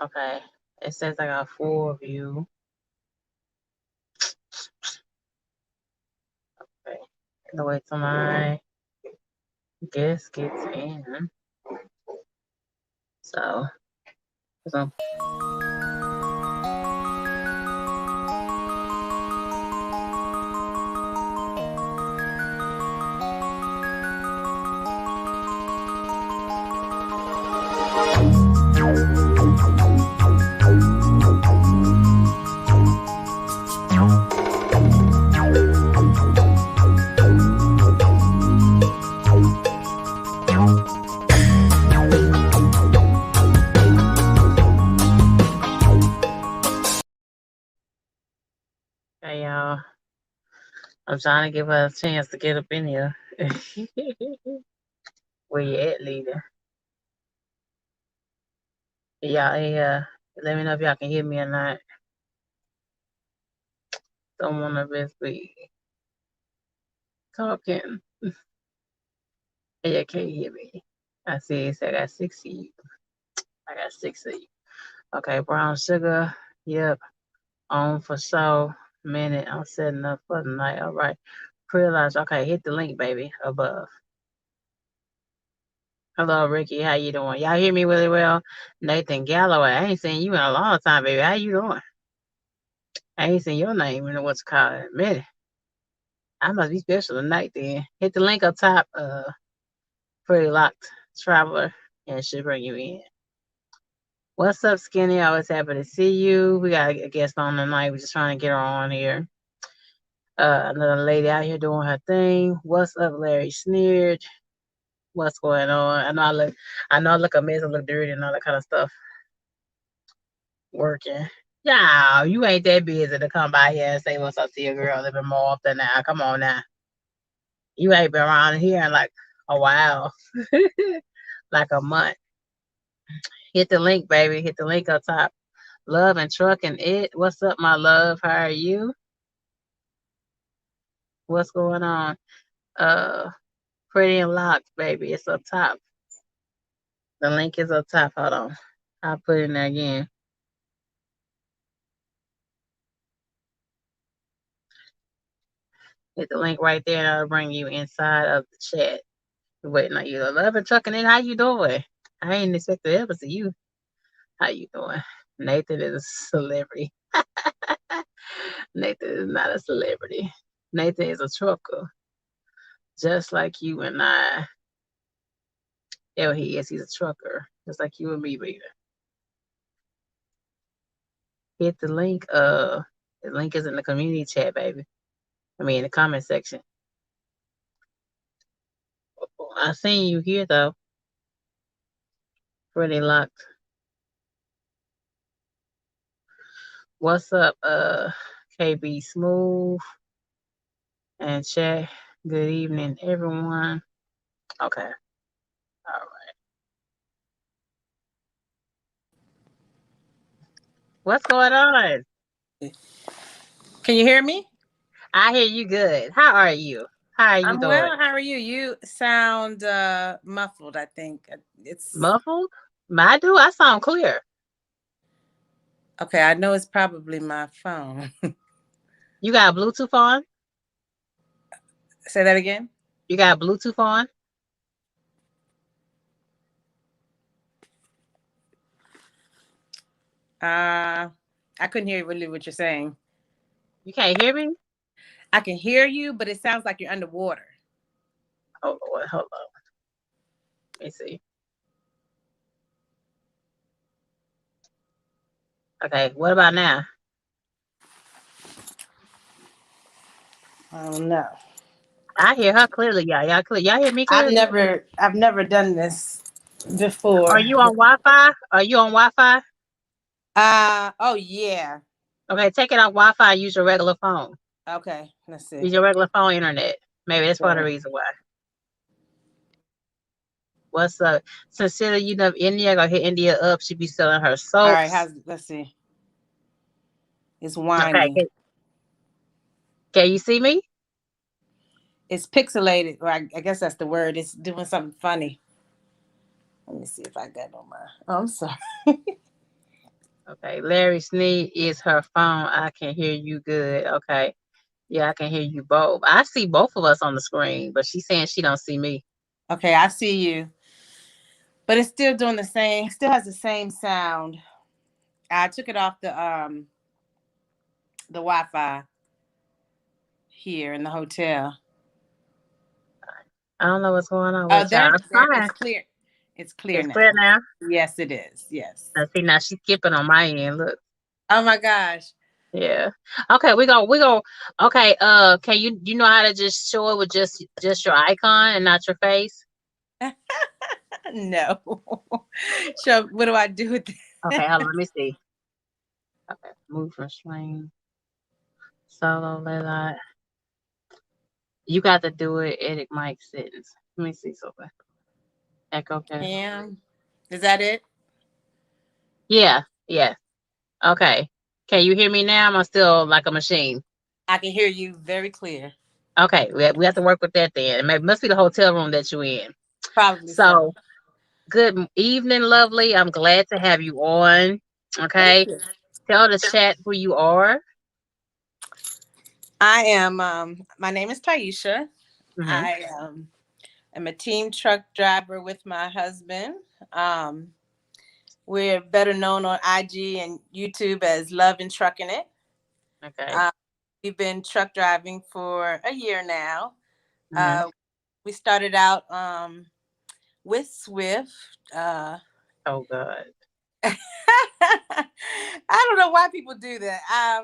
Okay, it says I got 4 of you. Okay, the way till my guest gets in. So, hey y'all, I'm trying to give her a chance to get up in here. Where you at, leader? Y'all, let me know if y'all can hear me or not. Don't want to just be talking. Yeah, can't hear me. I see it said I got 6 of you. I got 6 of you. Okay, brown sugar. Yep. On for so minute. I'm setting up for the night. All right. Pre-launch. Okay, hit the link, baby, above. Hello, Ricky. How you doing? Y'all hear me really well? Nathan Galloway. I ain't seen you in a long time, baby. How you doing? I ain't seen your name in what's called in a minute. I must be special tonight then. Hit the link up top, Pretty Locked Traveler, and it should bring you in. What's up, Skinny? Always happy to see you. We got a guest on tonight. We're just trying to get her on here. Another lady out here doing her thing. What's up, Larry Sneered? What's going on? I know I look a mess, I look dirty and all that kind of stuff. Working. Yeah, you ain't that busy to come by here and say what's up to your girl a little bit more often now. Come on now. You ain't been around here in like a while. Like a month. Hit the link, baby. Hit the link up top. Love and trucking it. What's up, my love? How are you? What's going on? Pretty and locked, baby. It's up top. The link is up top. Hold on. I'll put it in there again. Hit the link right there and I'll bring you inside of the chat. Waiting on you. Love and trucking it. How you doing? I ain't expect to ever see you. How you doing? Nathan is a celebrity. Nathan is not a celebrity. Nathan is a trucker. Just like you and I. Yeah, he is. He's a trucker. Just like you and me, baby. Hit the link. The link is in the community chat, baby. I mean, in the comment section. I seen you here though. Pretty locked. What's up, KB Smooth and chat? Good evening, everyone. Okay. All right. What's going on? Can you hear me? I hear you good. How are you? How are you I'm doing? well. How are you? You sound muffled, I think. It's Muffled? I do. I sound clear. okay. I know it's probably my phone. You got Bluetooth on? Say that again. You got Bluetooth on? I couldn't hear really what you're saying. You can't hear me? I can hear you, but it sounds like you're underwater. Oh Lord, hold on. Let me see. Okay, what about now? I don't know. I hear her clearly, y'all. Y'all hear me clearly? I've never done this before. Are you on Wi-Fi? Are you on Wi-Fi? Oh yeah. Okay, take it off Wi-Fi. Use your regular phone. Okay, let's see. Use your regular phone internet. Maybe that's part of the Okay. reason why. What's up? Sincerely, you know, if India gonna hit India up, she be selling her All right, soaps. let's see. It's Okay, whining. can you see me? It's pixelated, or I guess that's the word. It's doing something funny. Let me see if I got on my. Oh, I'm sorry. Okay, Larry Sneed is her phone. I can hear you good. Okay. Yeah, I can hear you both. I see both of us on the screen, but she's saying she don't see me. Okay, I see you, but it's still doing the same. Still has the same sound. I took it off the Wi-Fi here in the hotel. I don't know what's going on Oh, with y'all. I'm there. It's fine. clear. It's clear It's clear now. now. Yes, it is. Yes. See now she's skipping on my end. Look. Oh my gosh. Yeah. Okay, we go okay, can you know how to just show it with just your icon and not your face? No. So what do I do with Okay, that? hold on, let me see. Okay, move from screen. Solo layout. You got to do it, edit mic settings. Let me see something. Echo okay. Cam, is that it? Yeah, yeah. Okay. Can you hear me now? Am I still like a machine? I can hear you very clear. Okay, we have to work with that then. It must be the hotel room that you're in. Probably so. So, good evening, lovely. I'm glad to have you on. Thank Okay, you. tell the chat who you are. I am. My name is Taisha. Hmm. I am a team truck driver with my husband. Um, we're better known on IG and YouTube as Love and Trucking It. Okay. Uh, we've been truck driving for a year now. Hmm. Uh, we started out with Swift. Oh God. I don't know why people do that.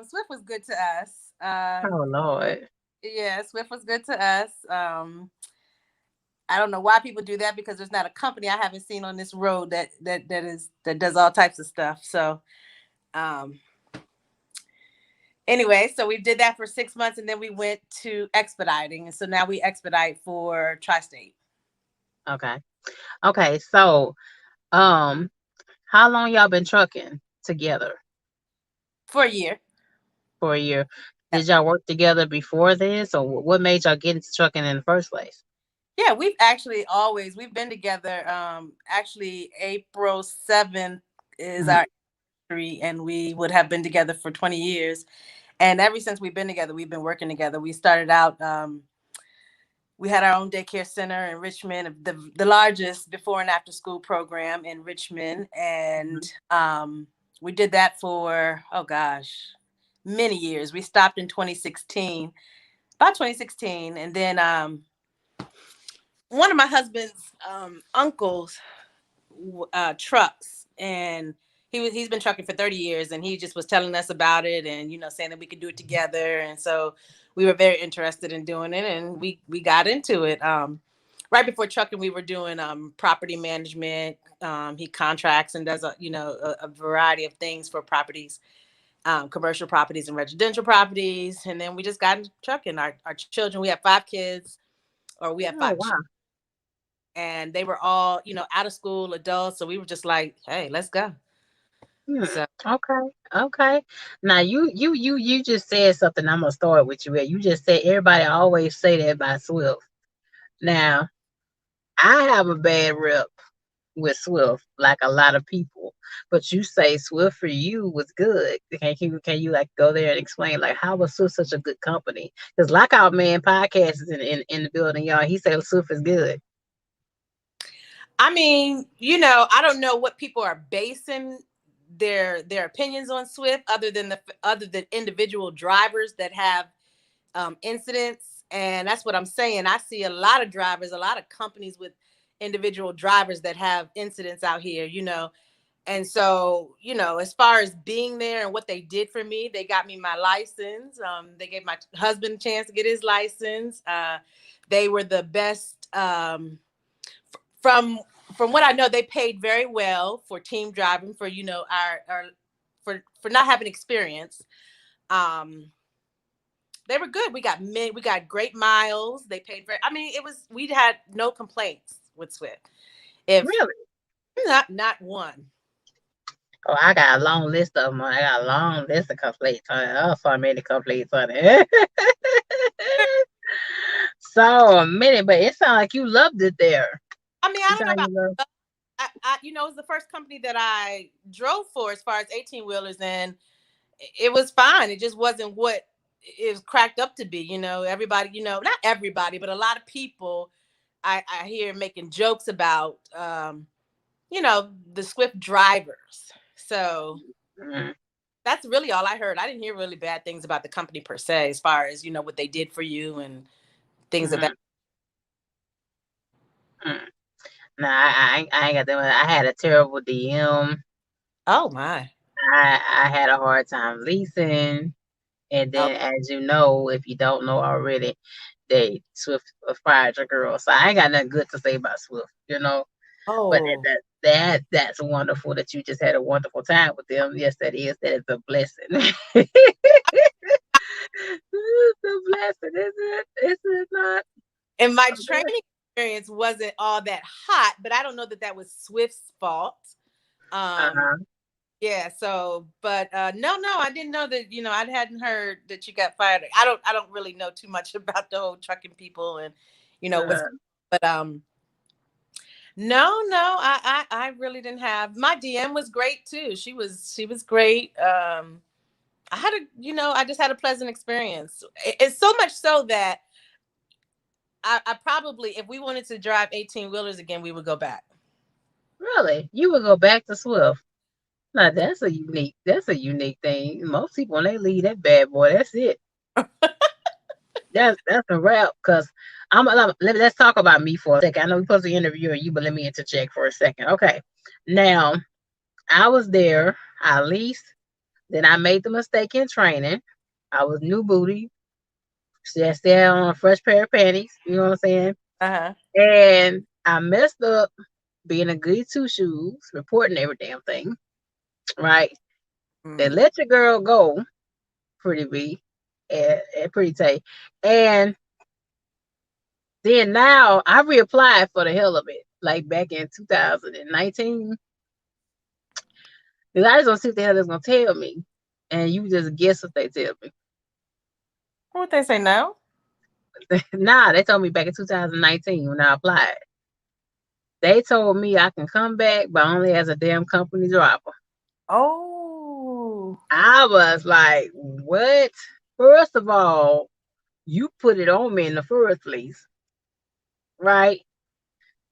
Swift was good to us. Oh Lord. Yeah, Swift was good to us. I don't know why people do that because there's not a company I haven't seen on this road that does all types of stuff. So um, anyway, so we did that for 6 months and then we went to expediting, and so now we expedite for Tri-State Okay. Okay. So, um, how long y'all been trucking together? for a year. For a year. Yep. Did y'all work together before this, or what made y'all get into trucking in the first place? Yeah, we've been together. Actually, April 7th is Hmm. our anniversary, and we would have been together for 20 years. And ever since we've been together, we've been working together. We started out. We had our own daycare center in Richmond, the largest before and after school program in Richmond, and we did that for oh gosh, many years. We stopped in 2016, about 2016, and then one of my husband's uncles trucks, and he's been trucking for 30 years, and he just was telling us about it, and saying that we could do it together, and so we were very interested in doing it, and we got into it. Right before trucking, we were doing property management. He contracts and does a variety of things for properties, commercial properties and residential properties, and then we just got into trucking. Our children, we have 5 kids, or we have Oh five children, wow. and they were all out of school adults, so we were just like, hey, let's go. Hmm. So Okay. Okay. Now you just said something. I'm gonna start with you. You just said everybody always say that about Swift. Now I have a bad rep with Swift, like a lot of people. But you say Swift for you was good. Can you like go there and explain like how was Swift such a good company? Because Lockout Man podcast is in the building, y'all. He said Swift is good. I mean, I don't know what people are basing their opinions on Swift, other than individual drivers that have incidents, and that's what I'm saying. I see a lot of drivers, a lot of companies with individual drivers that have incidents out here. And so, as far as being there and what they did for me, they got me my license. They gave my husband a chance to get his license. They were the best. From from what I know, they paid very well for team driving, for our for not having experience. Um, they were good. We got great miles. They paid very. I mean, we had no complaints with Swift. If Really? not one. Oh, I got a long list of them. I got a long list of complaints on it. Oh, so many complaints on it. So many, but it sounds like you loved it there. I mean, You I don't sound know like about. you loved. It was the first company that I drove for as far as 18 wheelers, and it was fine. It just wasn't what it was cracked up to be. Everybody, not everybody, but a lot of people I hear making jokes about, the Swift drivers. So Mm, that's really all I heard. I didn't hear really bad things about the company per se, as far as, what they did for you and things of that. mm, mm. No, I ain't got that. I had a terrible DM. Oh my. I had a hard time leasing, and Oh, then as you know, if you don't know already, they Swift fired your girl. So I ain't got nothing good to say about Swift. But oh. that's wonderful that you just had a wonderful time with them. Yes, that is. That is a blessing. It's a blessing, is it? Is it not? And my training experience wasn't all that hot, but I don't know that that was Swift's fault. Um, Uh-huh. yeah. So, but no, I didn't know that. I hadn't heard that you got fired. I don't really know too much about the whole trucking people and what's. Uh, But no, I really didn't have. My DM was great too. She was great. I just had a pleasant experience. It's so much so that I probably, if we wanted to drive 18 wheelers again, we would go back. really? You would go back to Swift? Now that's a unique thing. Most people when they leave that bad boy, that's it. That's a wrap. Cause let's talk about me for a second. I know we're supposed to interview you, but let me interject for a second. Okay. Now I was there. I leased. Then I made the mistake in training. I was new booty. Still had on a fresh pair of panties. You know what I'm saying? Uh-huh. And I messed up being a goody two shoes, reporting every damn thing. Right? They Mm. let your girl go, pretty B, and pretty Tay. And then now I reapplied for the hell of it, like back in 2019. Because I just want to see what the hell they're going to tell me. And you just guess what they tell me. What they say now? Nah, they told me back in 2019 when I applied. They told me I can come back, but only as a damn company driver. Oh. I was like, what? First of all, you put it on me in the first place, right?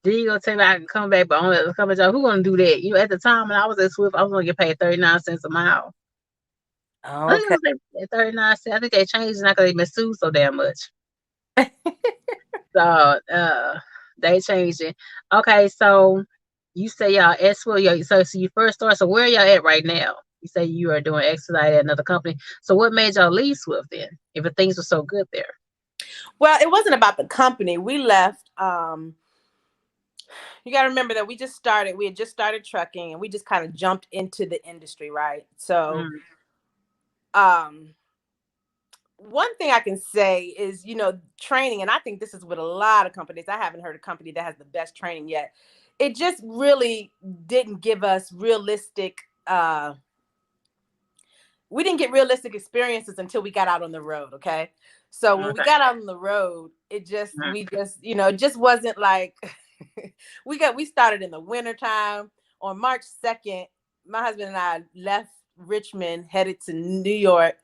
Then you gonna tell me I can come back, but only as a company driver. Who gonna do that? At the time when I was at Swift, I was gonna get paid 39 cents a mile. I think Okay. it was like 39 cents. I think they changed it now because they've been sued so damn much. So they changed it. Okay, so you say y'all at Swift, so you first start. So where y'all at right now? You say you are doing expedite at another company. So what made y'all leave Swift then? If things were so good there. Well, it wasn't about the company. We left. You got to remember that we had just started trucking, and we just kind of jumped into the industry, right? So, Mm, um, one thing I can say is, training, and I think this is with a lot of companies. I haven't heard a company that has the best training yet. It just really didn't give us realistic. We didn't get realistic experiences until we got out on the road. Okay, so when we okay. got out on the road, Mm, it just wasn't like we started in the wintertime. On March 2nd, my husband and I left Richmond, headed to New York,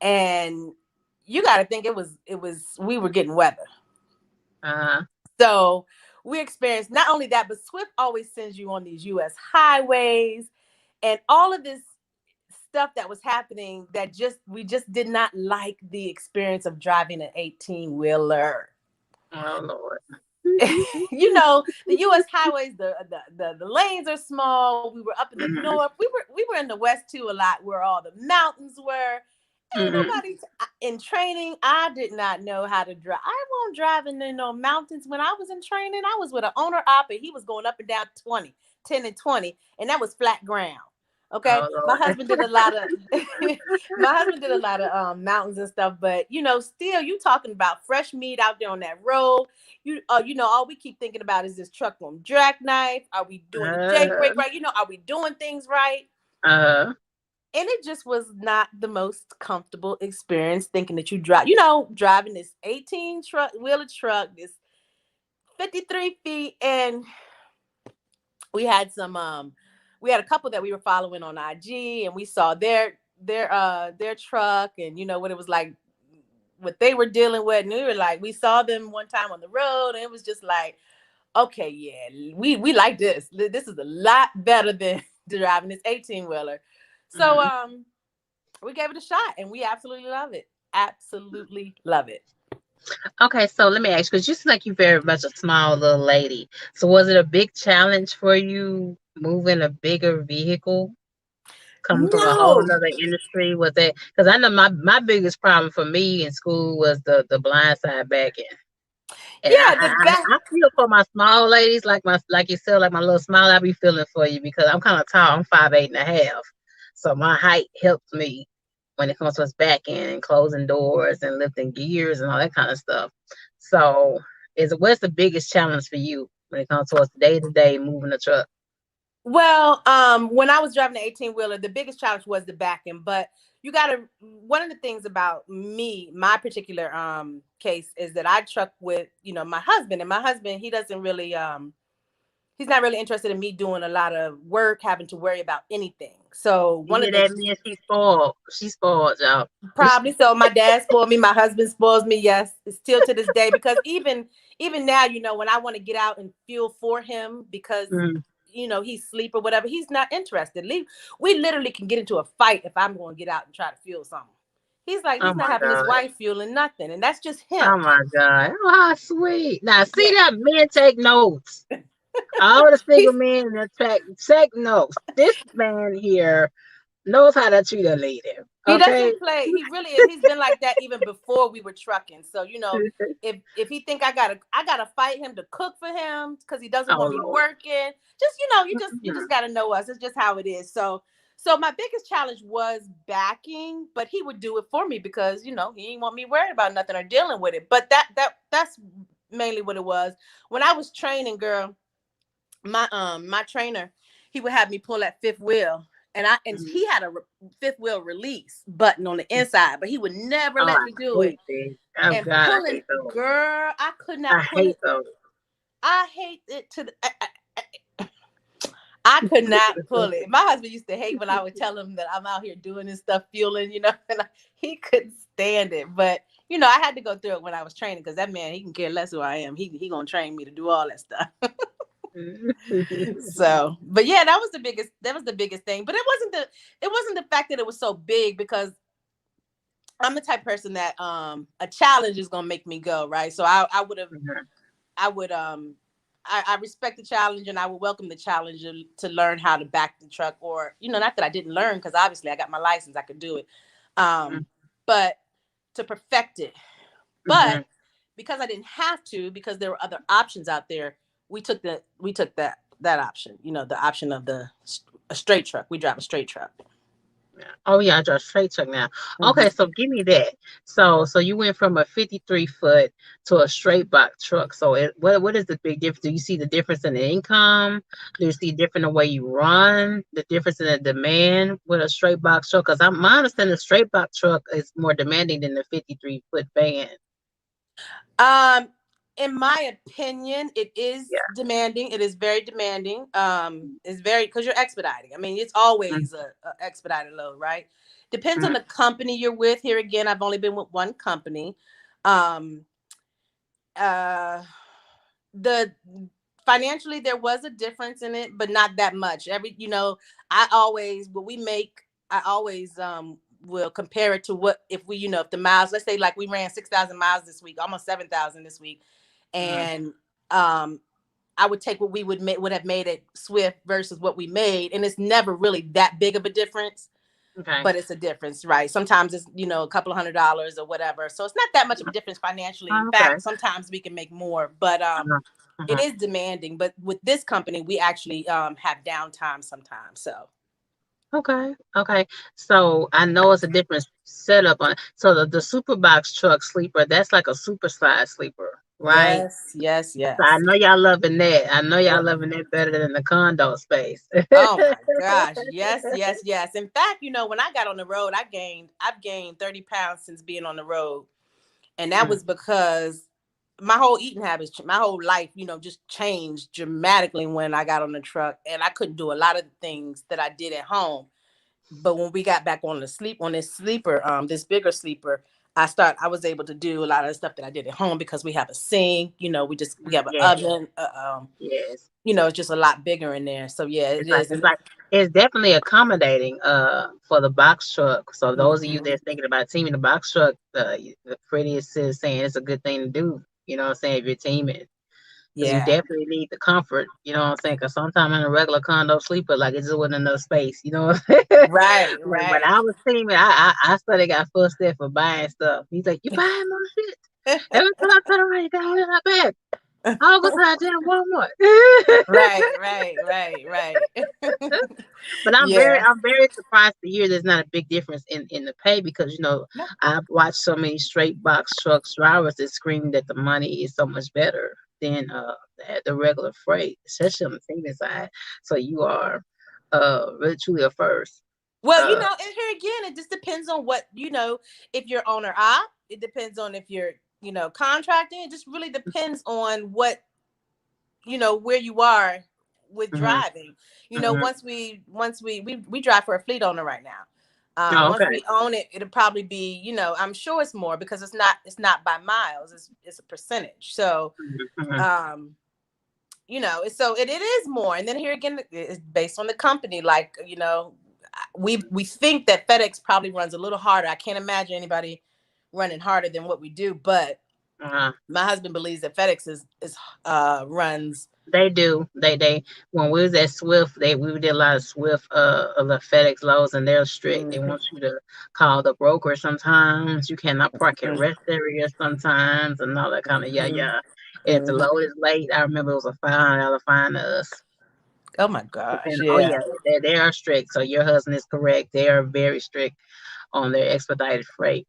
and you got to think we were getting weather. uh-huh. So we experienced not only that, but Swift always sends you on these US highways and all of this stuff that was happening that we just did not like the experience of driving an 18 wheeler. Oh Lord. You know, the U.S. highways, the lanes are small. We were up in the north. We were in the west too a lot, where all the mountains were. Ain't Mm-hmm. nobody in training. I did not know how to drive. I won't drive in no mountains. When I was in training, I was with an owner op, and he was going up and down 20, 10 and 20, and that was flat ground. Okay, Oh my Lord. husband did a lot of my husband did a lot of mountains and stuff, but you know, still you talking about fresh meat out there on that road. You know, all we keep thinking about is this truck room jackknife. Are we doing the Jake Uh, break right? You know, are we doing things right? uh, And it just was not the most comfortable experience thinking that you drive, you know, driving this 18 truck wheeler truck, this 53 feet. And we had we had a couple that we were following on IG, and we saw their truck, and you know what it was like, what they were dealing with. And we were like, we saw them one time on the road, and it was just like, okay, yeah, we like this. This is a lot better than driving this 18 wheeler. So mhm. we gave it a shot, and we absolutely love it. Absolutely love it. Okay, so let me ask, because you seem like you're very much a small little lady. So was it a big challenge for you moving a bigger vehicle, coming from a whole No. nother industry? Was that because I know my biggest problem for me in school was the blind side back end. And Yeah, the back. I feel for my small ladies, like you said, like my little smile. I be feeling for you because I'm kind of tall. I'm 5'8.5", so my height helps me when it comes to us back end and closing doors and lifting gears and all that kind of stuff. So, what's the biggest challenge for you when it comes to us day to day moving the truck? Well, when I was driving the 18 wheeler, the biggest challenge was the back end. But you got to, one of the things about me, my particular case, is that I truck with, you know, my husband, and my husband, he doesn't really he's not really interested in me doing a lot of work, having to worry about anything. So You one of hear the that, man? She's spoiled. She's spoiled, y'all. Probably so. My dad spoiled me. My husband spoils me. Yes, still to this day. Because even now, you know, when I want to get out and fuel for him, because Mm. you know he's asleep or whatever, he's not interested. We literally can get into a fight if I'm going to get out and try to fuel something. He's like, Oh he's not my having his god. wife fueling nothing, and that's just him. Oh my god. Oh, how sweet. Now, see Yeah, that men take notes. All the single he's men in the track take notes. This man here knows how to treat a lady. He Okay? doesn't play. He really is. He's been like that even before we were trucking. So you know, if he think I gotta fight him to cook for him because he doesn't Oh want me Lord. working. Just you know, you just Mhm. gotta know us. It's just how it is. So my biggest challenge was backing, but he would do it for me because you know he didn't want me worried about nothing or dealing with it. But that's mainly what it was. When I was training, girl, my trainer, he would have me pull that fifth wheel, and Mhm. he had a fifth wheel release button on the inside, but he would never Oh, let I me do it. hate this. Oh And God, I pulling, hate those. girl, I could not I pull hate it. those. I hate it to the, I could not pull it. My husband used to hate when I would tell him that I'm out here doing this stuff, fueling, you know, and he couldn't stand it. But you know, I had to go through it when I was training because that man, he can care less who I am. He gonna train me to do all that stuff. So, but yeah, that was the biggest thing. But it wasn't the fact that it was so big, because I'm the type of person that a challenge is gonna make me go, right. So I respect the challenge, and I would welcome the challenge to learn how to back the truck, or you know, not that I didn't learn, because obviously I got my license, I could do it, um but to perfect it. But because I didn't have to, because there were other options out there, we took that option. You know, the option of a straight truck. We drive a straight truck. Oh yeah, I drive straight truck now. Okay, Mhm. so give me that. So you went from a 53 foot to a straight box truck. So what is the big difference? Do you see the difference in the income? Do you see different the way you run? The difference in the demand with a straight box truck? Because I'm my understanding, the straight box truck is more demanding than the 53 foot van. Um, in my opinion, it is Yeah. demanding. It is very demanding. It's very, because you're expediting. I mean, it's always a expedited load, right? Depends on Mm-hmm. the company you're with. Here again, I've only been with one company. Um, uh, the Financially, there was a difference in it, but not that much. You know, I always, what we make, I always will compare it to what, if if the miles, let's say like we ran 6,000 miles this week, almost 7,000 this week, Mm-hmm. and um, I would take what we would have made at Swift versus what we made, and it's never really that big of a difference. Okay. But it's a difference, right? Sometimes it's, a couple of $100s or whatever. So it's not that much of a difference financially. In Oh, okay. fact, sometimes we can make more, but Uh-huh. it Uh-huh. is demanding. But with this company, we actually have downtime sometimes. So Okay. Okay. So I know it's a different setup on it. So the super box truck sleeper, that's like a super size sleeper, right? yes, yes, So I yes. know y'all loving that. I know y'all Uh, loving that better than the condo space. oh my gosh, yes, yes, yes. In fact, when I got on the road, I've gained 30 pounds since being on the road, and that Mm, was because my whole eating habits, my whole life, just changed dramatically when I got on the truck, and I couldn't do a lot of the things that I did at home. But when we got back on this sleeper, this bigger sleeper, I was able to do a lot of the stuff that I did at home because we have a sink, we have an yes, oven, yes. it's just a lot bigger in there. So yeah, it It's like is. it's And like it's definitely accommodating for the box truck. So those of you mhm. that's thinking about teaming the box truck, the prettiest is saying it's a good thing to do. You know what I'm saying? If you're teaming, because you Yeah, definitely need the comfort. You know what I'm saying? Because sometimes in a regular condo sleeper, like it just wasn't enough space. You know what I'm saying? right, When right. I was teaming, I started got fussed at for buying stuff. He's like, "You buying more shit? Every time I turn around, you got it in my bag. I'll go to that damn Walmart." Right, right, right, right. But Yeah. I'm very surprised to hear there's not a big difference in the pay because No. I've watched so many straight box trucks drivers that scream that the money is so much better than the regular freight, especially on the female side. So you are really truly a first. Well, Uh and here again, it just depends on what, if you're owner op, it depends on if you're, contracting. It just really depends on what, where you are with mhm, driving. mhm. Once we drive for a fleet owner right now. Oh, Once okay. we own it, it'll probably be, I'm sure it's more because it's not by miles, it's a percentage. So Mhm, mhm. um so it is more. And then here again, it's based on the company. Like, we think that FedEx probably runs a little harder. I can't imagine anybody running harder than what we do, but Uh-huh. my husband believes that FedEx is runs. They do. They when we was at Swift, we did a lot of Swift of the FedEx loads and they're strict. They Mhm, want you to call the broker sometimes. You cannot park at mhm, rest areas sometimes and all that kind of yeah, mhm, yeah. And if the mhm. load is late, I remember it was a $500 fine to us. Oh my gosh, And oh yeah. yeah, they are strict. So your husband is correct. They are very strict on their expedited freight.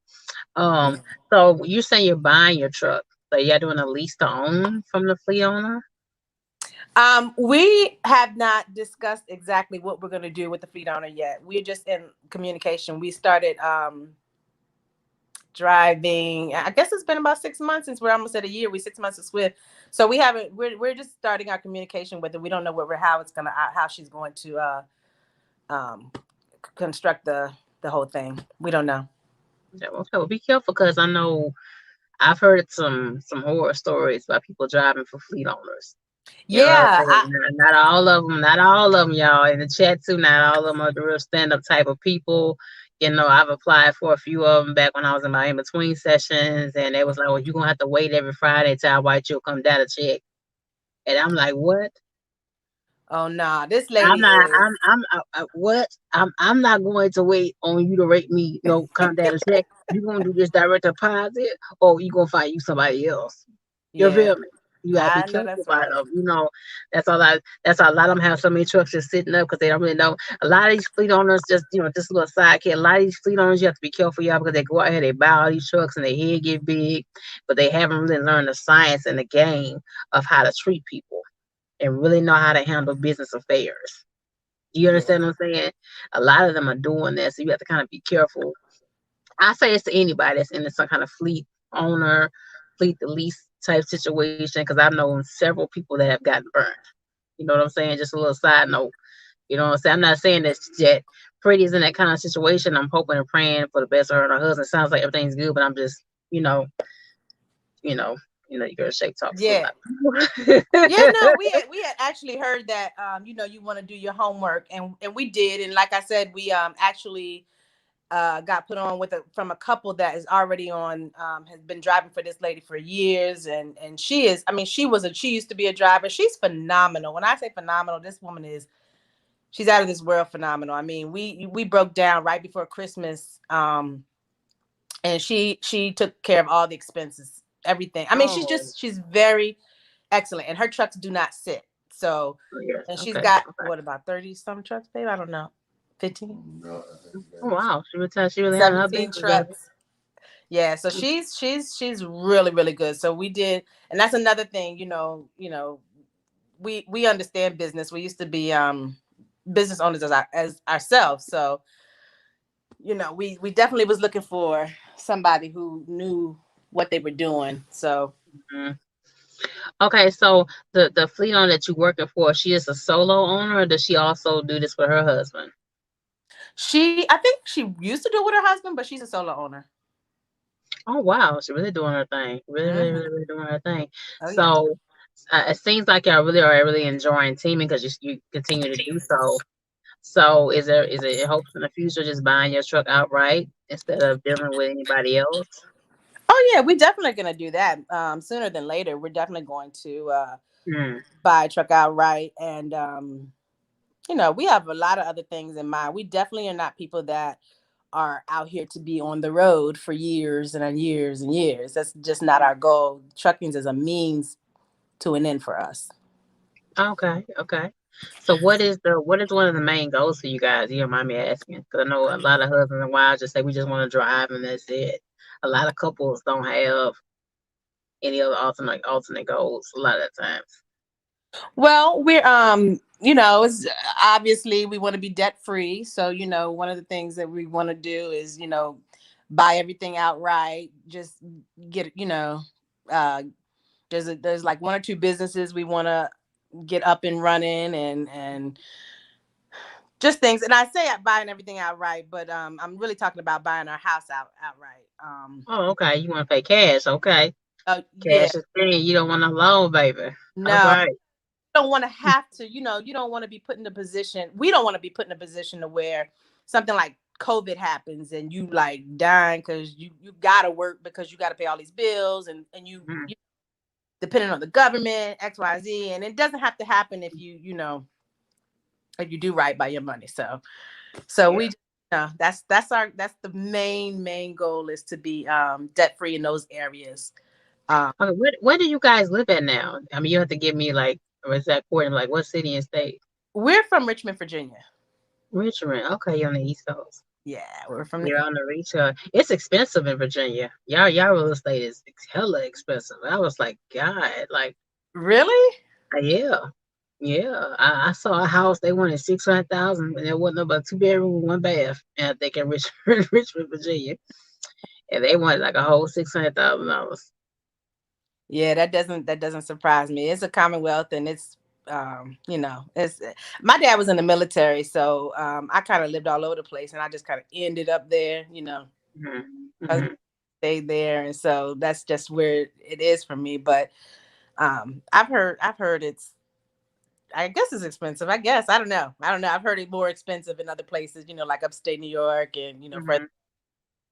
Yeah. So you say you're buying your truck. So you're doing a lease to own from the fleet owner? We have not discussed exactly what we're going to do with the fleet owner yet. We're just in communication. We started driving. I guess it's been about 6 months since we're almost at a year. We 6 months is Swift, so we haven't. We're just starting our communication with it. We don't know how she's going to um, construct the whole thing. We don't know. Yeah, okay, well, be careful because I know I've heard some horror stories about people driving for fleet owners. You know what I'm Yeah, saying? Not all of them, not all of them, y'all. In the chat too, not all of them are the real stand-up type of people. You know, I've applied for a few of them back when I was in my in-between sessions, and they was like, "Well, you're gonna have to wait every Friday till our white you come down to check." And I'm like, "What? oh no, nah, this I'm lady not. is. What? I'm not going to wait on you to rate me. No, come down to check. You gonna do this direct deposit, or you gonna find you somebody else? You Yeah, feel me? You gotta be I know careful that's about right. them. You know, that's a lot of them have so many trucks just sitting up because they don't really know. A lot of these fleet owners just a little sidekick. A lot of these fleet owners you have to be careful, y'all, because they go out here, they buy all these trucks and their head get big, but they haven't really learned the science and the game of how to treat people and really know how to handle business affairs. You Yeah, understand what I'm saying? A lot of them are doing that, so you have to kind of be careful. I say it's to anybody that's in some kind of fleet owner, fleet the lease type situation, because I've known several people that have gotten burned. You know what I'm saying? Just a little side note. You know what I'm saying? I'm not saying that Pretty is in that kind of situation. I'm hoping and praying for the best for her and her husband. Sounds like everything's good, but I'm just, you know, you know, you gotta shake talks to a yeah, lot of yeah. No, people. we had actually heard that you want to do your homework, and we did. And like I said, we actually got put on with from a couple that is already on, has been driving for this lady for years, and she is, I mean, she used to be a driver. She's phenomenal. When I say phenomenal, this woman is, she's out of this world phenomenal. I mean, we broke down right before Christmas, and she took care of all the expenses, everything. I mean, Oh, she's very excellent, and her trucks do not sit. So, yes. and she's Okay. got Okay. what, about 30 some trucks, babe? I don't know, 15, Oh, wow. She really had her 17 business, baby. trucks. Yeah, so she's really really good. So we did, and that's another thing. We understand business. We used to be business owners as ourselves. So we definitely was looking for somebody who knew what they were doing. So Mhm. Okay, so the fleet owner that you're working for, she is a solo owner, or does she also do this with her husband? I think she used to do it with her husband, but she's a solo owner. Oh wow, she's really doing her thing. Really, really, Hmm. really, really doing her thing. Oh yeah. So it seems like y'all really are really enjoying teaming because you continue to do so. So is it in hopes in the future just buying your truck outright instead of dealing with anybody else? Oh yeah, we're definitely gonna do that. Sooner than later, we're definitely going to Hmm. buy a truck outright, and we have a lot of other things in mind. We definitely are not people that are out here to be on the road for years and years and years. That's just not our goal. Trucking is a means to an end for us. Okay, okay. So what is one of the main goals for you guys? You don't mind me asking? Because I know a lot of husbands and wives just say we just want to drive and that's it. A lot of couples don't have any other alternate goals a lot of times. Well, we're it's obviously we want to be debt free. So, one of the things that we want to do is, buy everything outright, just get, uh there's like one or two businesses we want to get up and running, and just things. And I say buying everything outright, but I'm really talking about buying our house outright. Oh, okay. You want to pay cash? Okay, Yeah, cash is king. You don't want a loan, baby. All no, right. don't want to have to, you don't want to be put in a position. We don't want to be put in a position to where something like COVID happens and you like dying because you gotta work because you gotta pay all these bills, and Mhm. you depending on the government, XYZ, and it doesn't have to happen if if you do right by your money. So Yeah. we that's the main goal, is to be debt free in those areas. Um, Okay. Where do you guys live at now? I mean, you have to give me like or is that important? Like what city and state? we're from Richmond, Virginia. Richmond. Okay, you're on the East Coast. Yeah, we're from the You're on the reach. It's expensive in Virginia. Y'all real estate is hella expensive. I was like, God, like, Really? yeah, yeah. I saw a house they wanted 600,000, and there wasn't but 2 bedroom, 1 bath, and I think in Richmond, Richmond, Virginia, and they wanted like a whole $600,000. Yeah, that doesn't surprise me. It's a commonwealth, and it's it's my dad was in the military, so I kind of lived all over the place, and I just kind of ended up there. Hmm. I Hmm. stayed there, and so that's just where it is for me. But I've heard it's, I guess it's expensive. I guess I don't know. I've heard it more expensive in other places, like upstate New York, and further. Hmm.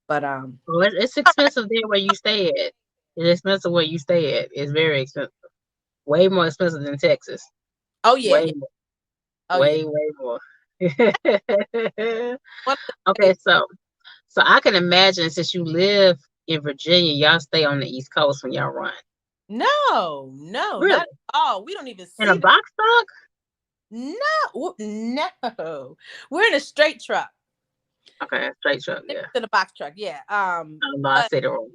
But Well, it's expensive there where you stay at. It's expensive where you stay at. It's very expensive. Way more expensive than Texas. oh yeah, Way yeah, more. oh yeah. Way more. One of the Okay, states- so I can imagine since you live in Virginia, y'all stay on the East Coast when y'all run. No, no, not Really? at all. We don't even In a see that. box truck? No, no. We're in a straight truck. Okay, straight truck, yeah. In a box truck, yeah. I don't know, I But say the wrong.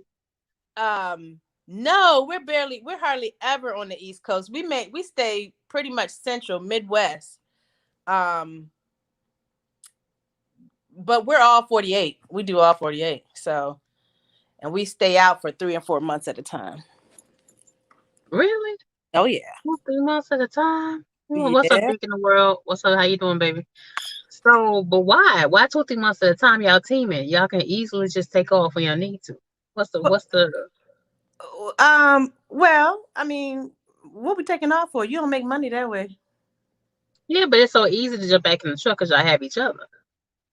no, we're hardly ever on the East Coast. We stay pretty much central, Midwest. Um, but we're all 48. We do all 48. So, and we stay out for 3 and 4 months at a time. Really? Oh yeah. 2, 3 months at a time? Well, what's up, Yeah. big in the world? What's up? How you doing, baby? So, but why? Why 2, 3 months at a time? Y'all teaming. Y'all can easily just take off when y'all need to. What's the Well, I mean, what we taking off for? You don't make money that way. Yeah, but it's so easy to jump back in the truck because y'all have each other.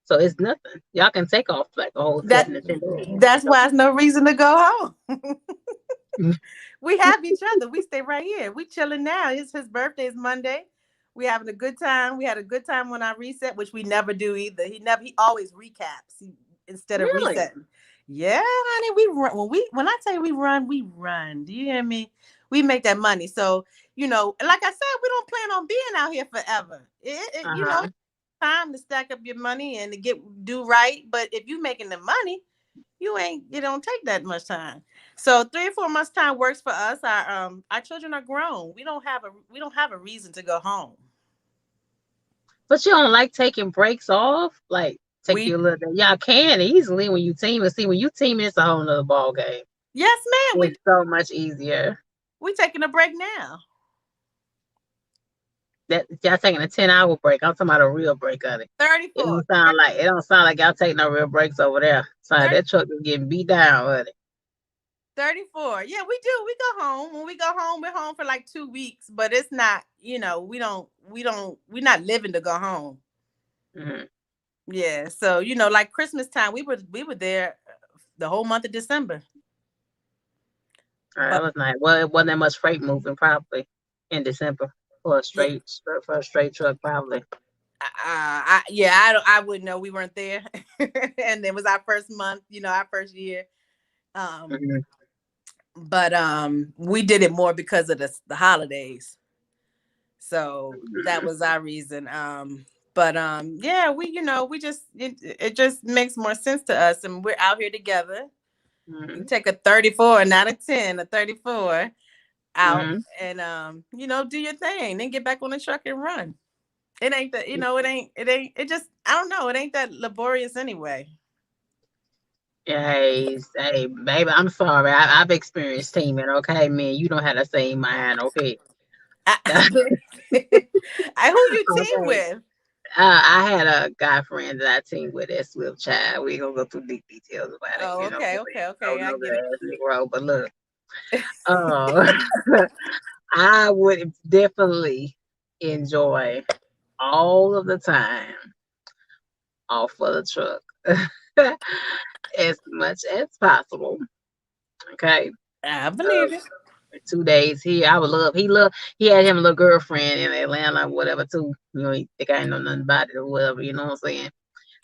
So it's nothing. Y'all can take off like a whole That 7 to 10 days. that's It's why it's no reason to go home. okay. We have each other. We stay right here. We chilling now. His birthday is Monday. We having a good time. We had a good time on our reset, which we never do either. He always recaps instead of Really? resetting. Yeah, honey, we run when I say we run, we run. Do you hear me? We make that money. So, like I said, we don't plan on being out here forever. Uh-huh. Time to stack up your money and to do right. But if you making the money, you don't take that much time. So 3 or 4 months time works for us. Our children are grown. We don't have a reason to go home. But you don't like taking breaks off? Like take We you a little bit. Y'all can easily when you team and see when you team it's a whole nother ball game. Yes, ma'am. We It's so much easier. we taking a break now. That y'all taking a 10 hour break. I'm talking about a real break on it. Thirty It four. don't sound like y'all taking no real breaks over there. Sound like 30, that truck is getting beat down with it. 34. Yeah, we do. We go home. When we go home, we're home for like 2 weeks, but it's not, we're not living to go home. Mm-hmm. Yeah. So, like Christmas time, we were there the whole month of December. That But was nice. Well, it wasn't that much freight moving probably in December yeah, for a straight truck probably. I wouldn't know. We weren't there. And it was our first month, our first year. Um, Mm-hmm. but we did it more because of the holidays. So that was our reason. But yeah, we just it just makes more sense to us, and we're out here together. You Mm-hmm. take a 34, not a 10, a 34 out, Mm-hmm. and do your thing, then get back on the truck and run. It ain't that, it just, I don't know, it ain't that laborious anyway. Hey, baby, I'm sorry. I've experienced teaming. Okay, man, you don't have the same mind. Okay, Who you team okay. with? I had a guy friend that I teamed with at Swift Child. We ain't gonna go through deep details about it. Oh, You know what okay, I'm okay, saying? So okay, I no get good ass Negro. But look, uh, I would definitely enjoy all of the time off of the truck as much as possible. Okay. I Uh, believe it. 2 days here. I would love. He had him a little girlfriend in Atlanta, whatever. Too. He think I ain't know nothing about it or whatever. You know what I'm saying?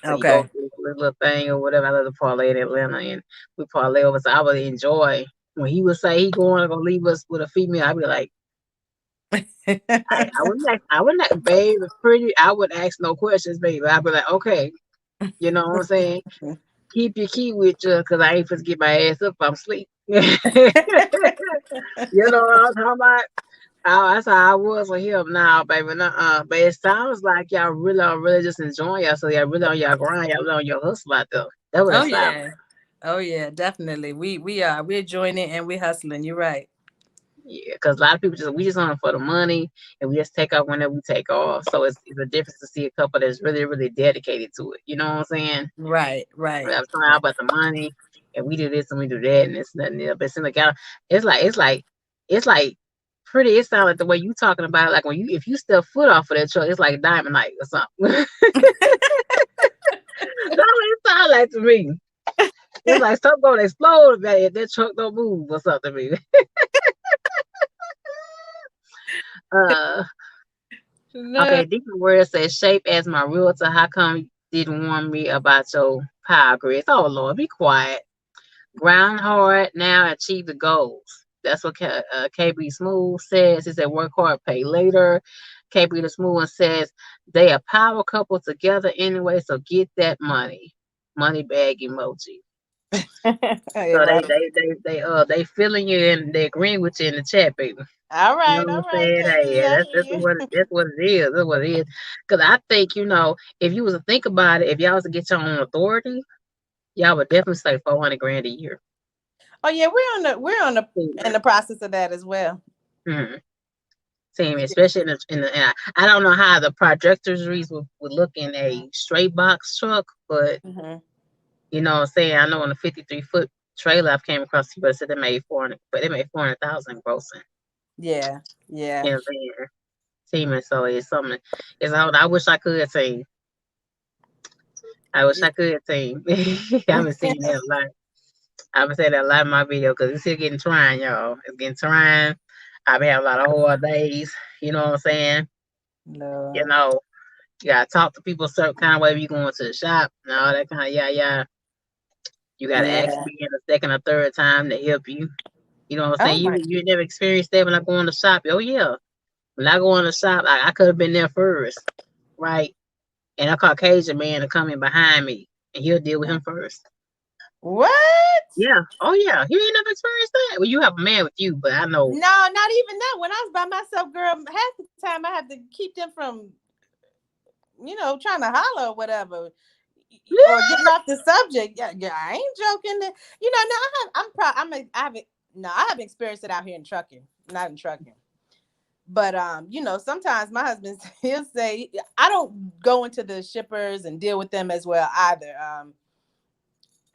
So he go Okay. through this little thing or whatever. I love to parlay in Atlanta, and we parlay over. So I would enjoy when he would say he gonna leave us with a female. I'd be like, I wouldn't ask, babe, it's pretty. I would ask no questions, baby. I'd be like, okay, you know what I'm saying? Keep your key with you, cause I ain't supposed to get my ass up if I'm asleep. You know what I'm talking about? Oh, that's how I was with him now, baby. But it sounds like y'all really are really just enjoying y'all. So y'all really on y'all grind, y'all really on your hustle out there. That's what it Oh sounds yeah. Oh yeah, definitely. We're joining and we're hustling. You're right. Yeah, because a lot of people we just on it for the money, and we just take off whenever we take off. So it's a difference to see a couple that's really really dedicated to it. You know what I'm saying? Right, right, I'm talking right. about the money, and we do this and we do that, and it's nothing else. But it's like it's like pretty. It sounds like the way you talking about it, like when you if you step foot off of that truck, it's like diamond night or something. That's what it sounds like to me. It's like something gonna explode if that truck don't move or something to me. Uh, No. Okay, different word says shape as my realtor. How come you didn't warn me about your power grids? Oh Lord, be quiet. Ground hard now, achieve the goals. That's what KB Smooth says. He said work hard, pay later. KB the Smooth one says they a power couple together anyway, so get that money. Money bag emoji. Yeah, So right. they feeling you and they agreeing with you in the chat, baby. You know All what I'm right, saying? Hey, KB, yeah, I that's hear that's what it is. That's what it is. Because I think if you was to think about it, if y'all was to get your own authority, y'all would definitely say 400 grand a year. Oh yeah, we're on the in the process of that as well. Mm-hmm. Same, especially and I don't know how the trajectories would look in a straight box truck, but Hmm. you know what I'm saying? I know on a 53-foot trailer I've came across people that said they made 400, but they made 400,000 grossing. Yeah, yeah. You know what I'm saying? Teaming, so it's something. It's how I wish I could say I wish I could team. I've been seeing that a lot. I've been saying that a lot in my video because it's still getting trying, y'all. It's getting trying. I've been having a lot of hard days. You know what I'm saying? You No. know, you gotta talk to people a certain kind of way. If you going to the shop and all that kind of yeah. You gotta ask Yeah. me a second or third time to help you. You know what I'm Oh saying? my. You never experienced that when I go in the shop. Oh yeah, when I go in the shop, I could have been there first, right? And a Caucasian man to come in behind me, and he'll deal with him first. What? Yeah. Oh yeah. You ain't never experienced that. Well, you have a man with you, but I know. No, not even that. When I was by myself, girl, half the time I had to keep them from, trying to holler or whatever, or getting off the subject. Yeah, yeah, I ain't joking. No, I have. I'm proud. I haven't. No, I haven't experienced it out here in trucking. Not in trucking. But sometimes my husband he'll say I don't go into the shippers and deal with them as well either.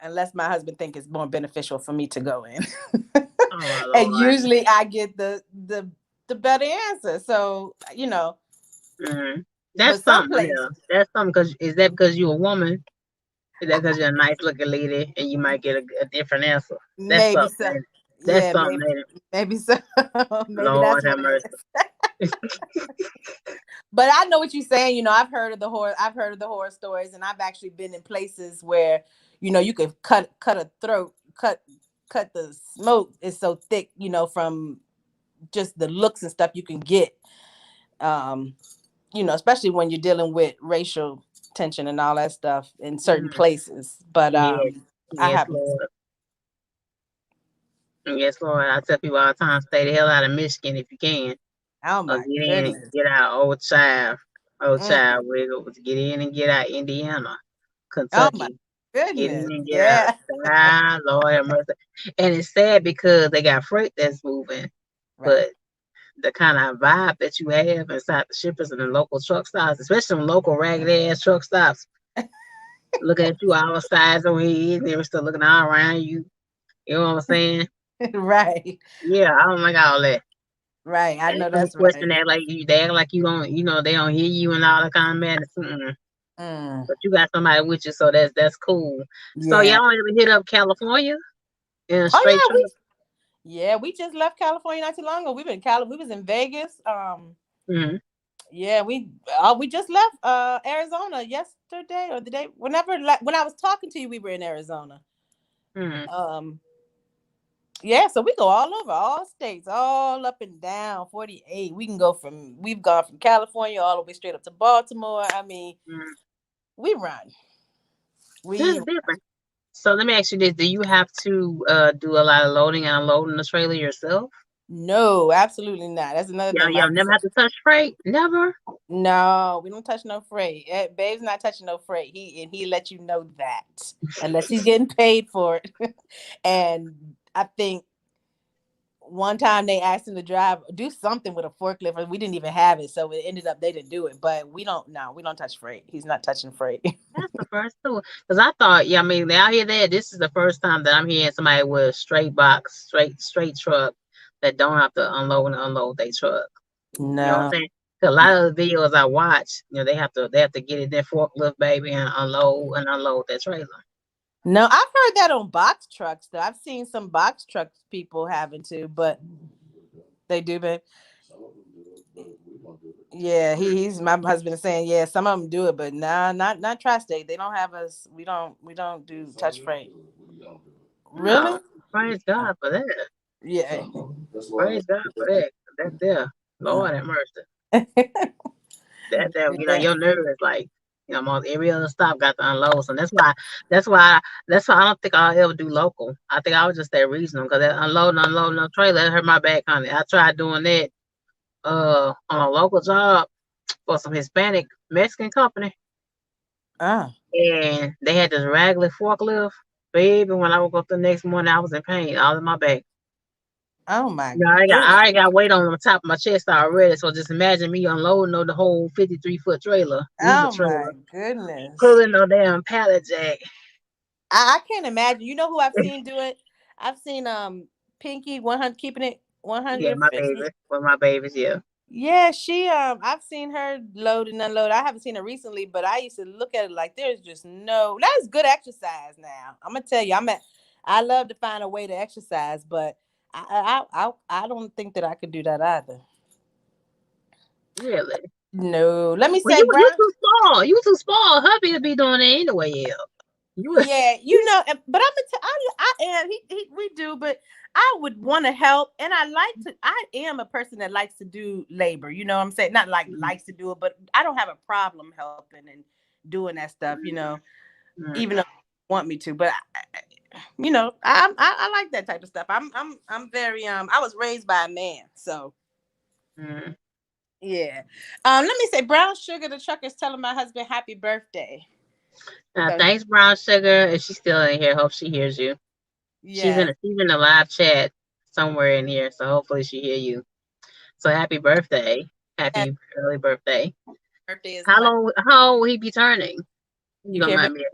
Unless my husband think it's more beneficial for me to go in. Oh my And lord. usually I get the better answer. So, Mm-hmm. but That's some something. Yeah. places That's something. Cause is that because you're a woman? Is that because you're a nice looking lady and you might get a different answer? That's maybe something. so. That's Yeah, something. Ain't it? maybe so. Maybe that's Lord have what it mercy. is. But I know what you're saying. I've heard of the horror stories, and I've actually been in places where, you could cut a throat, cut the smoke is so thick, from just the looks and stuff you can get. Um, especially when you're dealing with racial tension and all that stuff in certain Mm. places. But Yes. I Yes, haven't. Lord. Yes, Lord. I tell people all the time, stay the hell out of Michigan if you can. Oh Or my get in and goodness. get out. Old child. Old Mm. child. We go to get in and get out. Indiana. Oh my Kentucky. Get in goodness. and get out. Yeah. Ah, Lord have mercy. And it's sad because they got freight that's moving, Right. but the kind of vibe that you have inside the shippers and the local truck stops, especially them local ragged ass truck stops, looking at you all sides on head, and they're still looking all around you. You know what I'm saying? Right. Yeah, I don't like all that. Right. I And know some that's question right. that like you, they act like you don't, they don't hear you and all that kind of madness. Mm-mm. Mm. But you got somebody with you, so that's cool. So Yeah. y'all ever hit up California in a Oh straight yeah, truck? we just left California not too long ago. We've been in we was in Vegas. Mm-hmm. Yeah, we just left Arizona yesterday or the day whenever when I was talking to you, we were in Arizona. Mm-hmm. Um yeah, so we go all over, all states, all up and down 48. We've gone from California all the way straight up to Baltimore. I mean, Mm-hmm. we run. We That's different. So let me ask you this: do you have to do a lot of loading and unloading the trailer yourself? No, absolutely not. That's another thing my Y'all husband never said. have to touch freight? Never? No, we don't touch no freight. Babe's not touching no freight. He let you know that unless he's getting paid for it. And I think one time they asked him to do something with a forklift, and we didn't even have it, so it ended up they didn't do it. But we don't. No, we don't touch freight. He's not touching freight. That's the first two. Because I thought, yeah, I mean, now I hear that this is the first time that I'm hearing somebody with a straight box, straight truck that don't have to unload and unload their truck. You know what I'm No, saying? 'Cause a lot of the videos I watch, they have to get in their forklift, baby, and unload that trailer. no, I've heard that on box trucks though. I've seen some box trucks people having to, but they do, but yeah, he's my husband is saying, yeah, some of them do it, but nah, not tri-state. They don't have us. We don't do touch freight. Oh, Really? praise God for that. Yeah. Praise God for that. That's there. Lord have mercy. That Yeah. your nerves like almost every other stop got to unload. So that's why that's why I don't think I'll ever do local. I think I would just stay regional because that unloading no trailer that hurt my back, honey. I tried doing that on a local job for some Hispanic Mexican company, Oh, and they had this raggedy forklift. Baby, when I woke up the next morning, I was in pain all in my back. oh my You know, I goodness. already got weight on the top of my chest already. So just imagine me unloading on the whole 53-foot trailer, reefer Oh my trailer, goodness. pulling no damn pallet jack. I can't imagine. You know who I've seen do it? I've seen Pinky 100 keeping it Yeah, my 150. baby. With my babies, yeah. Yeah, she I've seen her load and unload. I haven't seen her recently, but I used to look at it like there's just no that's good exercise now. I'm gonna tell you, I love to find a way to exercise, but I don't think that I could do that either. Really? No. Let me Well, say you Brown. too small. You too small. Hubby will be doing it anyway. Yeah. You. Yeah, but I'm gonna tell I am we do, but I would want to help, and I am a person that likes to do labor. You know what I'm saying? Not like likes to do it, but I don't have a problem helping and doing that stuff. Even though they want me to, but I like that type of stuff. I'm very I was raised by a man, so Mm. yeah. Let me say, Brown Sugar the trucker is telling my husband happy birthday. So Thanks, Brown Sugar. If she's still in here, hope she hears you. yes, She's in the live chat somewhere in here, so hopefully she hear you. So happy birthday. yes, Happy early birthday. birthday is How Monday. long how old will he be turning? You You don't care? mind me.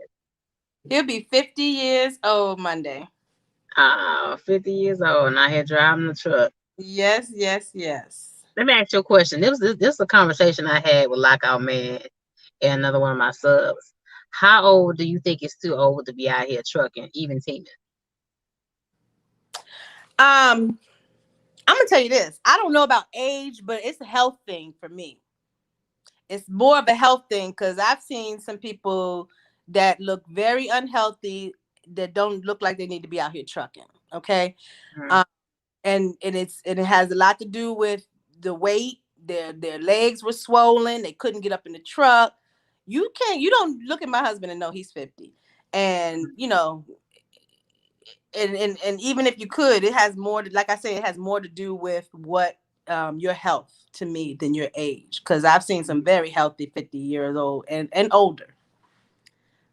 He'll be 50 years old Monday. 50 years old and I here driving the truck. Yes, yes, yes. Let me ask you a question. This is a conversation I had with Lockout Man and another one of my subs. How old do you think is too old to be out here trucking, even teaming? I'm gonna tell you this. I don't know about age, but it's a health thing for me. It's more of a health thing because I've seen some people that look very unhealthy that don't look like they need to be out here trucking. Okay, Mm, um, and it has a lot to do with the weight. Their legs were swollen. They couldn't get up in the truck. You don't look at my husband and know he's 50. And and even if you could, it has more to, like I said, it has more to do with what your health to me than your age, because I've seen some very healthy 50 years old and older.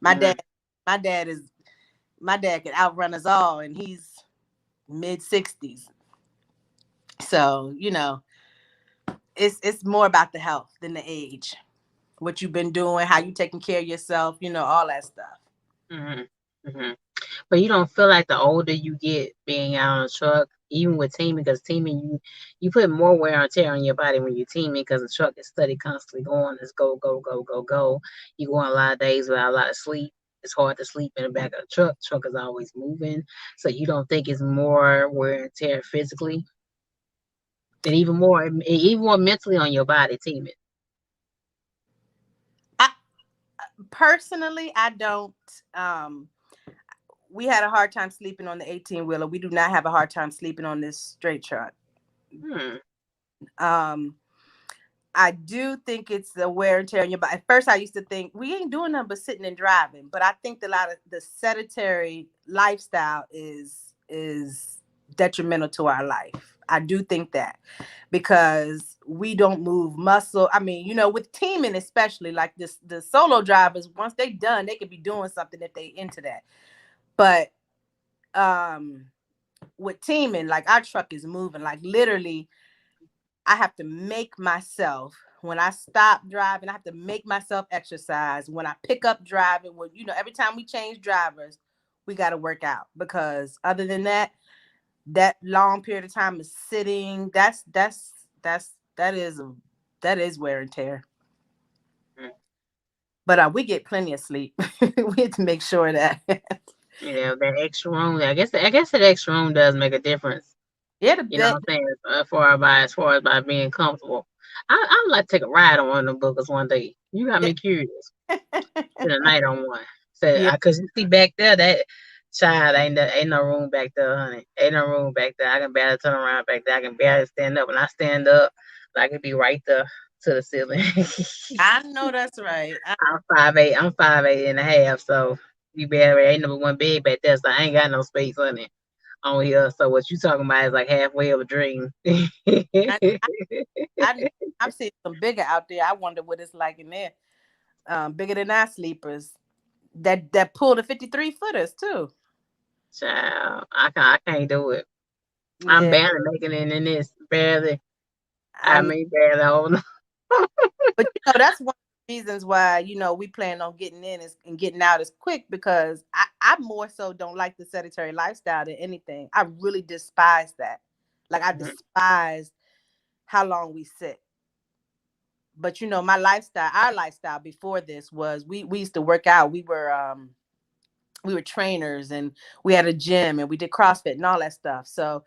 my mm, dad my dad is my dad can outrun us all, and he's mid 60s. So it's more about the health than the age, what you've been doing, how you taking care of yourself, all that stuff. mm, mm. But you don't feel like the older you get being out on a truck, even with teaming, because teaming you put more wear and tear on your body when you're teaming because the truck is steady constantly going. It's go, go, go, go, go. You go on a lot of days without a lot of sleep. It's hard to sleep in the back of the truck. Truck is always moving. So you don't think it's more wear and tear physically and even more mentally on your body teaming. I personally, I don't. um we had a hard time sleeping on the 18 wheeler. We do not have a hard time sleeping on this straight truck. Hmm. um I do think it's the wear and tear on your body. At first, I used to think we ain't doing nothing but sitting and driving, but I think a lot of the sedentary lifestyle is detrimental to our life. I do think that because we don't move muscle. I mean, with teaming, especially like this, the solo drivers, once they done, they could be doing something if they into that. But um, with teaming, like our truck is moving, like literally I have to make myself, when I stop driving, I have to make myself exercise. When I pick up driving, every time we change drivers, we got to work out, because other than that, that long period of time is sitting. That is that is wear and tear. But we get plenty of sleep. We have to make sure that Yeah, that extra room. I guess that extra room does make a difference. yeah, the You know bed. what I'm saying? As far as by being comfortable. I would like to take a ride on one of them bookers one day. You got me curious. Spend a night on one. So, Yeah, cause you see back there, that child ain't no room back there, honey. Ain't no room back there. I can barely turn around back there. I can barely stand up. When I stand up, I could be right there to the ceiling. I know that's right. I'm 5'8". I'm 5'8" and a half. So you barely ain't number one bed back there. So I ain't got no space, honey, on here. So what you talking about is like halfway of a dream. I, I I've seen some bigger out there. I wonder what it's like in there. Bigger than our sleepers. That pull the 53 footers too. Child, I can't do it. I'm Yeah, barely making it in this. Barely. I I know. mean, barely holding on. But that's one of the reasons why we plan on getting in and getting out is quick, because I more so don't like the sedentary lifestyle than anything. I really despise that. Like I Mhm. despise how long we sit. but my lifestyle, our lifestyle before this was we used to work out. We were trainers, and we had a gym, and we did CrossFit and all that stuff. So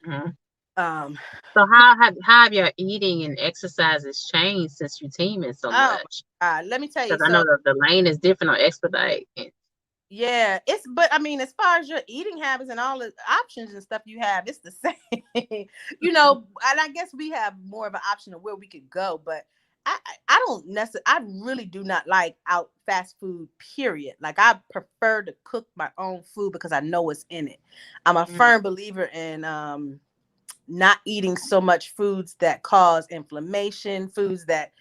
Mhm. um So how have your eating and exercises changed since you teaming so oh much? my God, let me tell you. Because I know So that the lane is different on expedite. yeah, but I mean, as far as your eating habits and all the options and stuff you have, it's the same. And I guess we have more of an option of where we could go, but I don't necessarily, I really do not like out fast food, period. Like, I prefer to cook my own food because I know what's in it. I'm a Mhm. firm believer in not eating so much foods that cause inflammation, foods that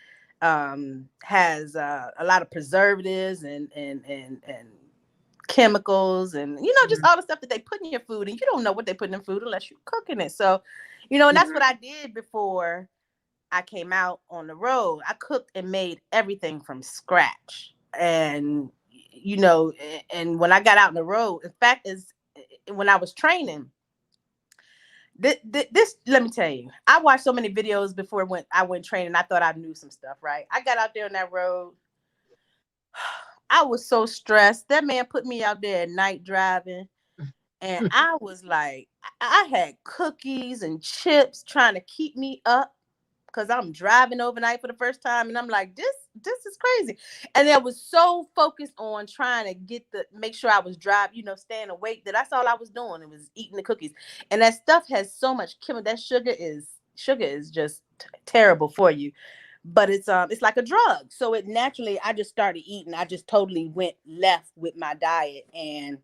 has a lot of preservatives and chemicals, and just Mhm. all the stuff that they put in your food, and you don't know what they put in food unless you're cooking it. So and that's what Mhm. I did before I came out on the road. I cooked and made everything from scratch. And and when I got out on the road, in fact, is when I was training, this, let me tell you, I watched so many videos before I went training. I thought I knew some stuff, right? I got out there on that road. I was so stressed. That man put me out there at night driving. And I was like, I had cookies and chips trying to keep me up because I'm driving overnight for the first time. And I'm like, this is crazy. And I was so focused on trying to make sure I was driving, staying awake, that that's all I was doing. It was eating the cookies. And that stuff has so much chemical. That sugar is just terrible for you. But it's like a drug. So it naturally, I just started eating. I just totally went left with my diet, and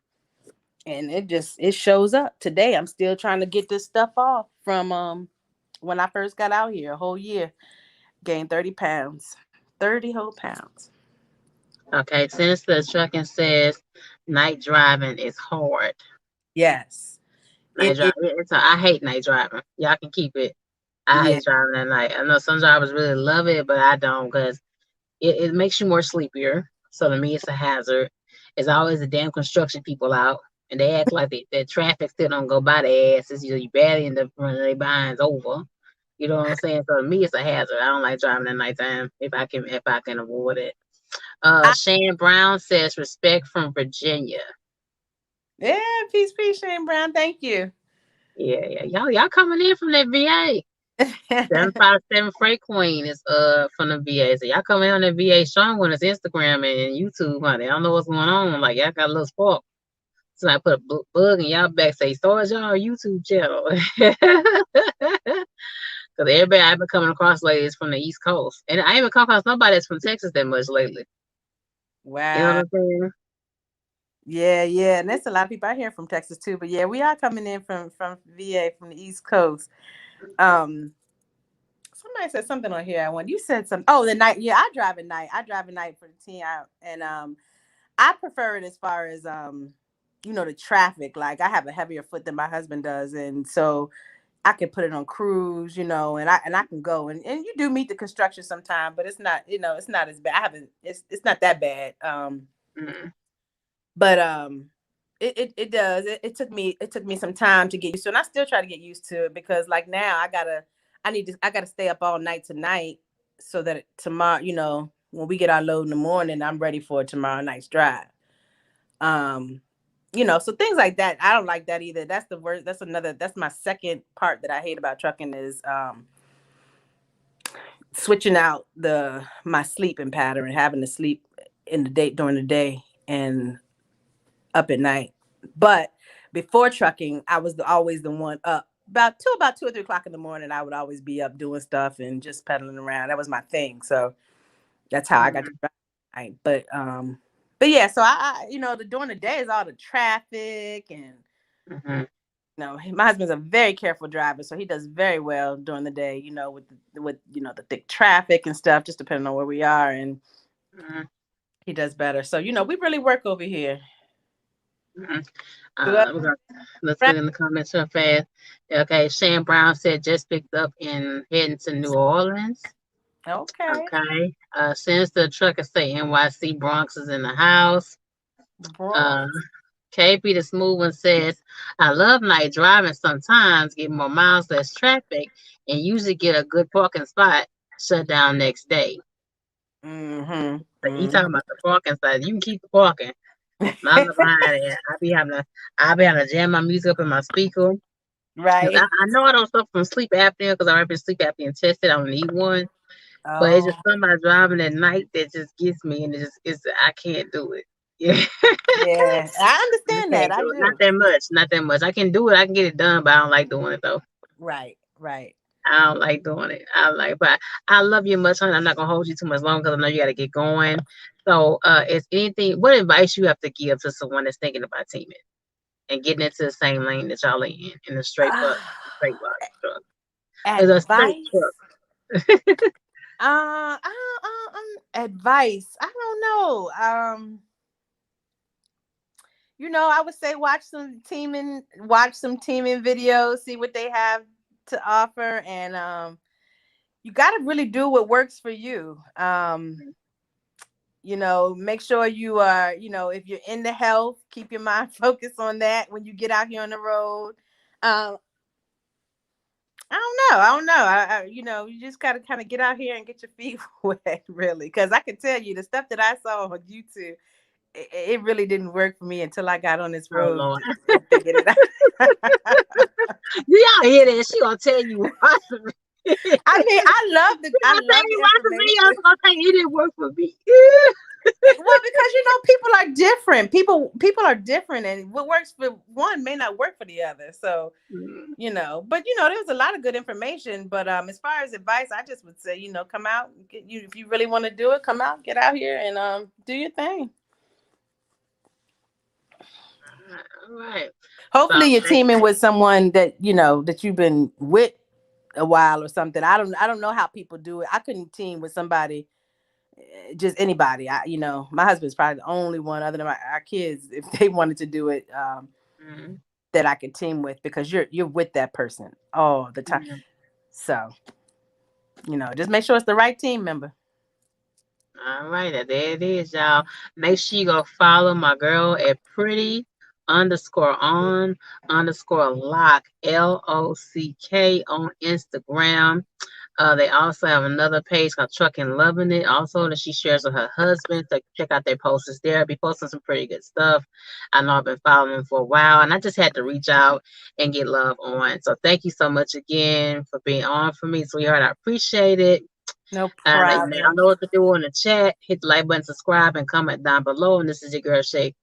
it shows up today. I'm still trying to get this stuff off from when I first got out here. A whole year, gained 30 pounds, 30 whole pounds. Okay, since the trucking says night driving is hard. Yes, Night it is. driving, I hate night driving. Y'all can keep it. I Yeah, hate driving at night. I know some drivers really love it, but I don't because it makes you more sleepier. So to me, it's a hazard. It's always the damn construction people out, and they act like the traffic still don't go by their asses. You barely end up running their behinds over. You know what I'm saying? So to me, it's a hazard. I don't like driving at nighttime if I can avoid it. I, Shane Brown says respect from Virginia. yeah. Peace, Shane Brown. Thank you. Yeah, yeah. Y'all coming in from that VA. 757 Freight Queen is from the VA. So y'all coming on that VA strong on his Instagram and YouTube, honey. I don't know what's going on. Like y'all got a little spark. So I put a bug in y'all back, say start y'all YouTube channel. Cause everybody I've been coming across lately is from the East Coast. And I haven't come across nobody that's from Texas that much lately. You know what Wow. I'm saying? Yeah, yeah, and there's a lot of people out here from Texas too. But yeah, we are coming in from VA, from the East Coast. Um, Somebody said something on here. I want you said something. Oh, the night. Yeah, I drive at night. I drive at night for the team out, and I prefer it as far as the traffic. Like, I have a heavier foot than my husband does, and so I can put it on cruise, and I can go, and you do meet the construction sometime, but it's not, it's not as bad. I haven't. It's not that bad. Mm-hmm. But it does. It took me some time to get used to, and I still try to get used to it, because like now I gotta stay up all night tonight, so that tomorrow, when we get our load in the morning, I'm ready for tomorrow night's drive. Um, so things like that, I don't like that either. That's the worst. That's my second part that I hate about trucking, is switching out the my sleeping pattern, having to sleep in the day during the day and up at night. But before trucking, I was always the one up about 2 or 3 o'clock in the morning. I would always be up doing stuff and just pedaling around. That was my thing. So that's how I got to drive at night. But yeah. So during the day is all the traffic, and Mm-hmm. my husband's a very careful driver, so he does very well during the day. With the thick traffic and stuff, just depending on where we are, and Mm-hmm. he does better. So we really work over here. Mm-hmm. Do I- Let's look in the comments real fast. Okay, Shane Brown said just picked up and heading to New Orleans. Okay. Okay. Since the trucker say NYC Bronx is in the house. Uh, Bronx. KP the smooth one says, I love night driving sometimes, get more miles, less traffic, and usually get a good parking spot. shut down next day. Mm-hmm. But you talking Mm-hmm. about the parking side? You can keep the parking. My love behind it. I be having to jam my music up in my speaker. 'Cause Right. I know I don't suffer from sleep apnea because I've already been sleep apnea tested. I don't need one. But it's just Oh, somebody driving at night that just gets me, and it's I can't do it. Yeah, yeah. I I understand that. can't I do it. Not do. that much. Not that much. I can do it. I can get it done, but I don't like doing it though. Right. Right. I don't like doing it. But I love you much, honey. I'm not gonna hold you too much long because I know you got to get going. So, is anything? What advice you have to give to someone that's thinking about teaming and getting into the same lane that y'all in the straight box truck? It's a straight Advice. truck. Advice. I don't know. I would say watch some teaming videos, see what they have to offer, and you got to really do what works for you. Make sure you are, if you're into health, keep your mind focused on that when you get out here on the road. Um, I don't know. I don't know. You just gotta kind of get out here and get your feet wet, really. Because I can tell you the stuff that I saw on YouTube, it really didn't work for me until I got on this Oh road Lord, and figured it out. do y'all hear that? She gonna tell you watch the video. I mean, She I gonna tell love you the watch the video. information. She gonna tell you it didn't work for me. Well, because people are different. People are different, and what works for one may not work for the other. So, Mm, but there was a lot of good information. But as far as advice, I just would say, come out, if you really want to do it, come out, get out here, and do your thing. all right. So Hopefully, you're thank teaming with someone that that you've been with a while or something. I don't know how people do it. I couldn't team with somebody, just anybody. My husband's probably the only one other than our kids, if they wanted to do it, you. that I could team with, because you're with that person all the time. Mm, So just make sure it's the right team member. all right, there it is, y'all. Make sure you go follow my girl at pretty underscore on underscore lock LOCK on Instagram. They also have another page called Trucking Loving It, also that she shares with her husband. So check out their posts there. I'll be posting some pretty good stuff. I know I've been following them for a while, and I just had to reach out and get love on. So thank you so much again for being on for me, sweetheart. I appreciate it. No Y'all problem. know what to do in the chat. Hit the like button, subscribe, and comment down below. And this is your girl Shay